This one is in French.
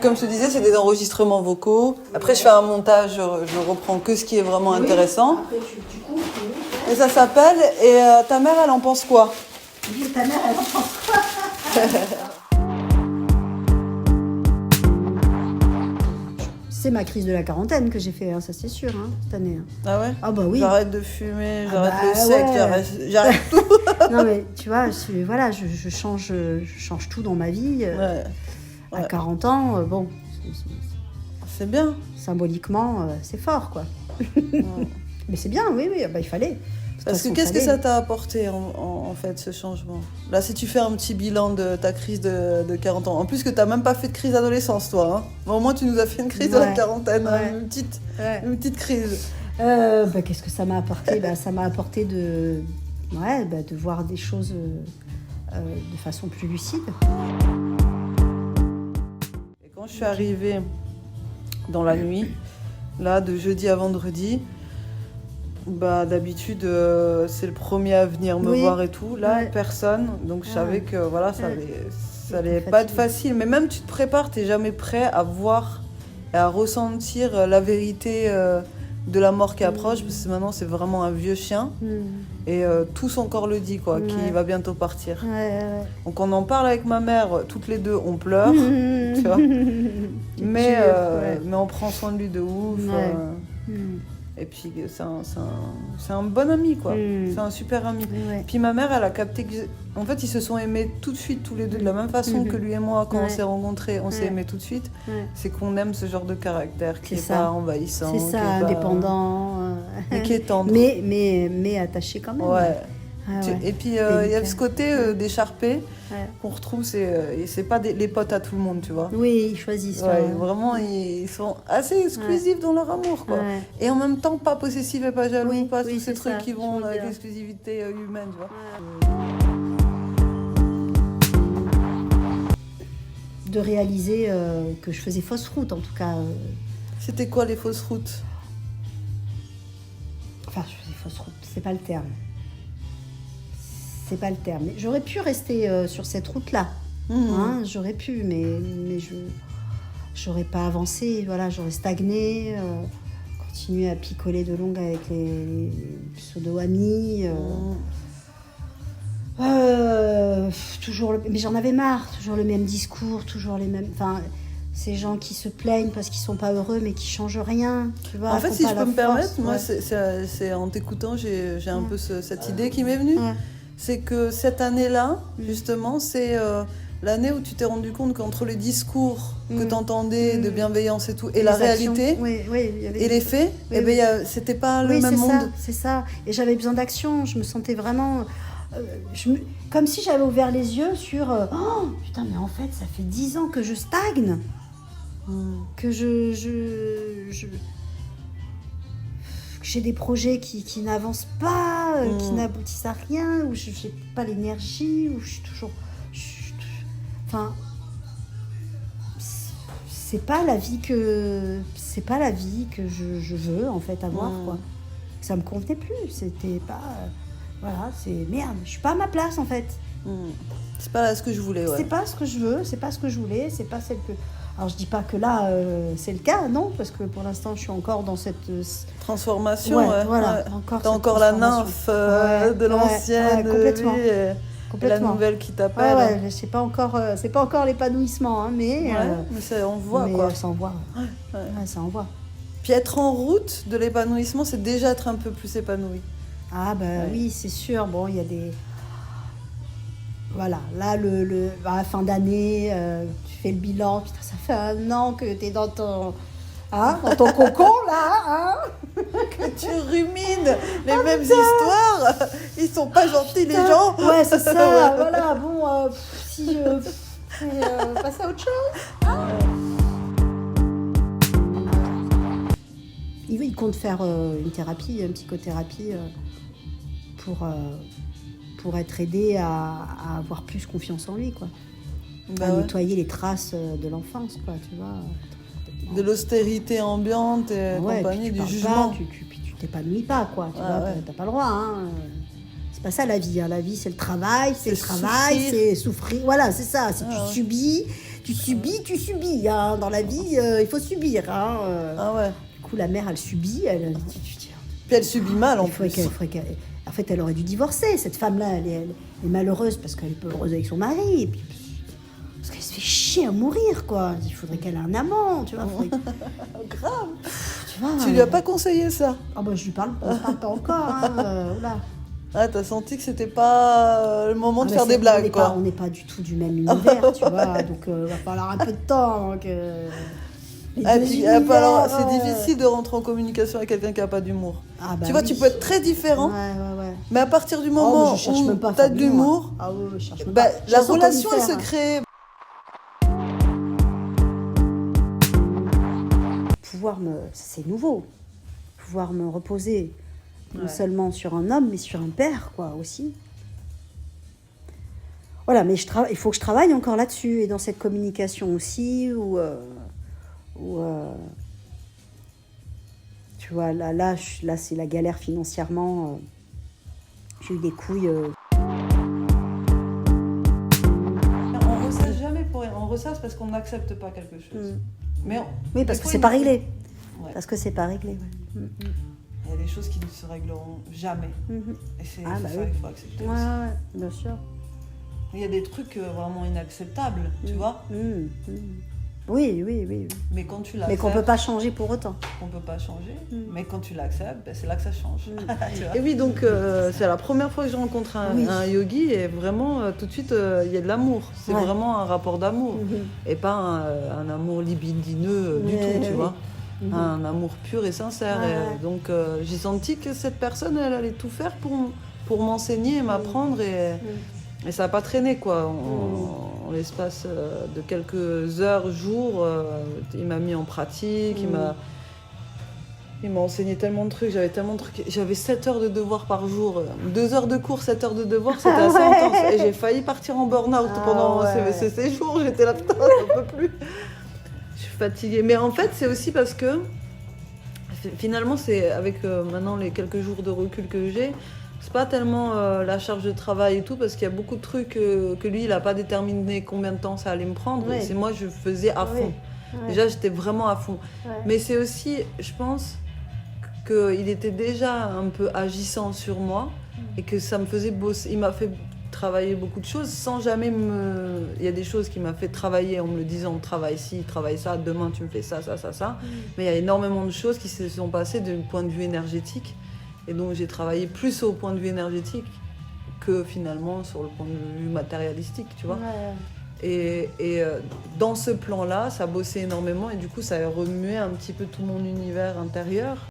comme je te disais, c'est des enregistrements vocaux. Après, je fais un montage, je reprends que ce qui est vraiment intéressant. Après, tu coupes. Et ça s'appelle « Et ta mère, elle en pense quoi ?» Oui, ta mère, elle en pense quoi? C'est ma crise de la quarantaine que j'ai fait, hein, ça c'est sûr, hein, cette année. Hein. Ah ouais? Ah bah oui. J'arrête de fumer, j'arrête bah le sexe, ouais. j'arrête tout. Non mais tu vois, je change tout dans ma vie. Ouais. À 40 ans, bon, C'est bien. symboliquement, c'est fort, quoi. Mais c'est bien, oui, bah, il fallait. Parce que qu'est-ce que ça t'a apporté, en fait, ce changement? Là, si tu fais un petit bilan de ta crise de 40 ans, en plus que t'as même pas fait de crise d'adolescence, toi, hein. Mais au moins, tu nous as fait une crise de la quarantaine, hein, une petite crise. Bah, qu'est-ce que ça m'a apporté? Ça m'a apporté de voir des choses de façon plus lucide. Et quand je suis arrivée dans la nuit, là, de jeudi à vendredi, bah, d'habitude, c'est le premier à venir me voir et tout. Là, personne. Donc, je savais que voilà, ça allait pas être facile. Mais même, tu te prépares, t'es jamais prêt à voir et à ressentir la vérité de la mort qui approche. Parce que maintenant, c'est vraiment un vieux chien. Et tout son corps le dit, quoi, qu'il va bientôt partir. Donc, on en parle avec ma mère. Toutes les deux, on pleure. Tu vois. Mais on prend soin de lui de ouf. Et puis, c'est un bon ami, quoi. C'est un super ami. Puis ma mère, elle a capté que... En fait, ils se sont aimés tout de suite, tous les deux, de la même façon que lui et moi, quand on s'est rencontrés, on s'est aimés tout de suite. C'est qu'on aime ce genre de caractère qui n'est pas envahissant. C'est ça, indépendant. Mais qui est tendre. Mais attaché quand même. Ouais. Et puis, il y a ce côté d'écharpé qu'on retrouve, c'est pas les potes à tout le monde, tu vois. Oui, ils choisissent. Vraiment, ils sont assez exclusifs dans leur amour, quoi. Et en même temps, pas possessifs et pas jaloux, pas tous ces trucs qui vont avec l'exclusivité humaine, tu vois. De réaliser que je faisais fausse route, en tout cas. C'était quoi les fausses routes? Enfin, je faisais fausse route, c'est pas le terme. C'est pas le terme. J'aurais pu rester sur cette route-là. Hein, j'aurais pu, mais j'aurais pas avancé. Voilà, j'aurais stagné, continué à picoler de longue avec les pseudo-amis. Mais j'en avais marre. Toujours le même discours, toujours les mêmes... Enfin, ces gens qui se plaignent parce qu'ils sont pas heureux, mais qui changent rien. Tu vois, en fait, si je peux me permettre, moi, c'est en t'écoutant, j'ai un peu cette idée qui m'est venue. C'est que cette année-là, justement, c'est l'année où tu t'es rendu compte qu'entre les discours que tu entendais de bienveillance et tout, et la réalité, et les faits, c'était pas le même monde. C'est ça. Et j'avais besoin d'action. Je me sentais vraiment... comme si j'avais ouvert les yeux sur... oh, putain, mais en fait, ça fait 10 ans que je stagne. Que j'ai des projets qui n'avancent pas, qui n'aboutissent à rien, où je n'ai pas l'énergie, où je suis toujours... Enfin, c'est pas la vie que je veux, en fait, avoir, quoi. Ça me convenait plus, c'était pas... voilà, c'est... Merde, je suis pas à ma place, en fait. C'est pas là ce que je voulais, C'est pas ce que je veux, c'est pas ce que je voulais, c'est pas celle que... Alors, je dis pas que là, c'est le cas, non, parce que pour l'instant, je suis encore dans cette... transformation, voilà. T'as encore la nymphe de l'ancienne complètement. Et la nouvelle qui t'appelle. C'est pas encore l'épanouissement, hein, mais ça envoie, quoi. Ça envoie. Ça envoie. Puis être en route de l'épanouissement, c'est déjà être un peu plus épanoui. Ah, oui, c'est sûr. Bon, il y a des... Voilà, là, à la fin d'année, tu fais le bilan. Putain, ça fait 1 an que t'es dans ton cocon, là, hein. Que tu rumines les mêmes histoires. Ils sont pas gentils, les gens. Ouais, c'est ça, voilà. Bon, si je passe à autre chose. Il compte faire une thérapie, une psychothérapie pour être aidé à avoir plus confiance en lui, quoi. À nettoyer les traces de l'enfance, quoi, tu vois. De l'austérité ambiante et compagnie, du jugement. Tu t'épanouis pas, quoi, tu vois, t'as pas le droit, hein. C'est pas ça la vie. Hein. La vie, c'est le travail, souffrir. c'est souffrir. Voilà, c'est ça. Si tu subis. Hein. Dans la vie, il faut subir. Hein. Ah ouais. Du coup, la mère, elle subit. Puis elle subit mal en plus. En fait, elle aurait dû divorcer. Cette femme-là, elle est malheureuse parce qu'elle est pas heureuse avec son mari. Et puis, parce qu'elle se fait chier à mourir, quoi. Il faudrait qu'elle ait un amant, tu vois. Grave. Tu vois, Tu lui as pas conseillé ça? Ah bah, je lui parle pas encore. Hein, là. Ah, t'as senti que c'était pas le moment de faire des blagues, quoi. On n'est pas du tout du même univers, tu vois. Donc, va falloir un peu de temps. Donc, alors, c'est difficile de rentrer en communication avec quelqu'un qui n'a pas d'humour. Ah bah tu vois, oui. tu peux être très différent, ouais. mais à partir du moment où tu as de l'humour, la relation, elle se crée. C'est nouveau. Pouvoir me reposer, non seulement sur un homme, mais sur un père, quoi, aussi. Voilà, mais il faut que je travaille encore là-dessus, et dans cette communication aussi, où tu vois, là c'est la galère financièrement. J'ai eu des couilles. On ressasse jamais pour rien. On ressasse parce qu'on n'accepte pas quelque chose. Oui, parce que c'est pas réglé. Ouais. Parce que c'est pas réglé. Ouais. Il y a des choses qui ne se régleront jamais. Et c'est ça qu'il faut accepter. Ouais, bien sûr. Il y a des trucs vraiment inacceptables, tu vois. Oui. Mais quand tu l'acceptes... Mais qu'on peut pas changer pour autant. On peut pas changer. Mais quand tu l'acceptes, c'est là que ça change. Et oui, donc c'est la première fois que je rencontre un yogi et vraiment, tout de suite, il y a de l'amour. C'est vraiment un rapport d'amour. Et pas un amour libidineux du tout, tu vois. Un amour pur et sincère. Et donc, j'ai senti que cette personne, elle allait tout faire pour m'enseigner et m'apprendre. Et ça n'a pas traîné, quoi. En l'espace de quelques heures, jours, il m'a mis en pratique, il m'a enseigné tellement de trucs, j'avais 7 heures de devoirs par jour, 2 heures de cours, 7 heures de devoirs, c'était assez intense. Et j'ai failli partir en burn-out pendant ces séjours, j'étais là, putain, j'en peux plus. Je suis fatiguée. Mais en fait, c'est aussi parce que, finalement, c'est avec maintenant les quelques jours de recul que j'ai, c'est pas tellement la charge de travail et tout, parce qu'il y a beaucoup de trucs que lui, il a pas déterminé combien de temps ça allait me prendre. Et c'est moi, je faisais à fond. Déjà, j'étais vraiment à fond. Mais c'est aussi, je pense, qu'il était déjà un peu agissant sur moi et que ça me faisait bosser. Il m'a fait travailler beaucoup de choses sans jamais me... Il y a des choses qui m'a fait travailler en me le disant, travaille ci, travaille ça, demain tu me fais ça. Mais il y a énormément de choses qui se sont passées d'un point de vue énergétique. Et donc j'ai travaillé plus au point de vue énergétique que finalement sur le point de vue matérialistique, tu vois. Et dans ce plan-là, ça bossait énormément et du coup ça a remué un petit peu tout mon univers intérieur.